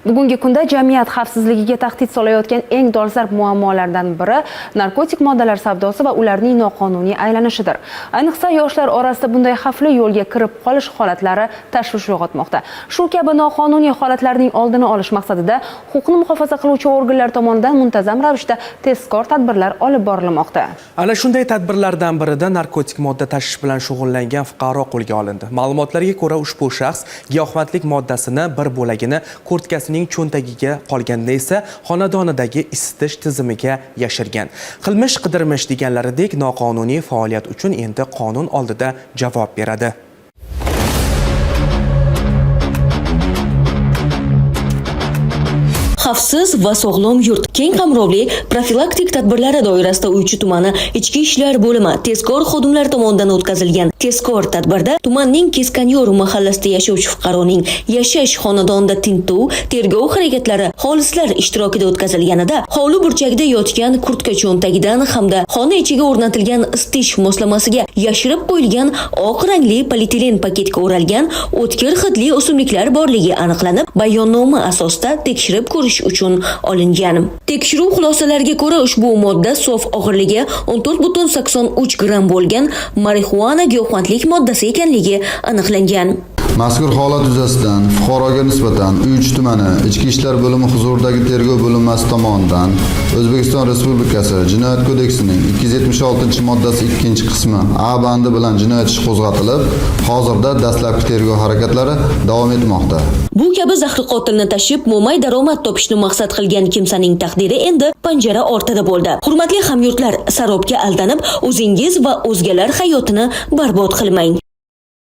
Bugungi kunda jamiyat xavfsizligiga tahdid solayotgan eng dolzarb muammolardan biri narkotik moddalar savdosi va ularning noqonuniy aylanishidir. Ayniqsa yoshlar orasida bunday xavfli yo'lga kirib qolish holatlari tashvish uyg'otmoqda. Shu kabi noqonuniy holatlarning oldini olish maqsadida huquqni muhofaza qiluvchi organlar tomonidan muntazam ravishda tezkor tadbirlar olib borilmoqda. Ana shunday tadbirlardan birida narkotik modda tashish bilan shug'ullangan fuqaro qo'lga olindi. Ma'lumotlarga ko'ra, ushbu shaxs giyohvandlik moddasini bir bo'lagini kurtkasining cho'ntagiga qolganda esa xonadonidagi isitish tizimiga yashirgan. Qilmish qidirmish deganlaridek noqonuniy faoliyat uchun endi qonun oldida javob beradi. Xavfsiz va sog'lom yurt keng qamrovli profilaktik tadbirlari doirasida Uychi tumani Ichki ishlar bo'limi tezkor xodimlar tomonidan o'tkazilgan tezkor tadbirda tumanning Keskanyor mahallasida yashovchi fuqaroning yashash xonadonida tintuv, tergov harakatlari xolislar ishtirokida o'tkazilganida hovli burchagida yotgan kurtka cho'ntagidan hamda xona ichiga o'rnatilgan isitish moslamasiga yashirib qo'yilgan oq rangli polietilen paketga o'ralgan o'tkir hidli o'simliklar borligi aniqlanib, bayonnoma asosida tekshirib ko'rish uchun olingan. Tekshiruv xulosalariga ko'ra ushbu modda sof og'irligi 14,83 gram bo'lgan marixuana giyohvandlik moddasi ekanligi aniqlangan. Mazkur holat yuzasidan fuqaroga nisbatan Uychi tumani Ichki ishlar bo'limi huzuridagi tergov bo'linmasi tomonidan O'zbekiston Respublikasi Jinoyat kodeksining 276-moddasi 2-qismi A bandi bilan jinoyat ishi qo'zg'atilib, hozirda dastlabki tergov harakatlari davom etmoqda. Bu kabi zahri qotilni tashib, mo'may daromad topishni maqsad qilgan kimsaning taqdiri endi panjara ortida bo'ldi. Hurmatli hamyurtlar, sarobga aldanib, o'zingiz va o'zgalar hayotini barbod qilmang.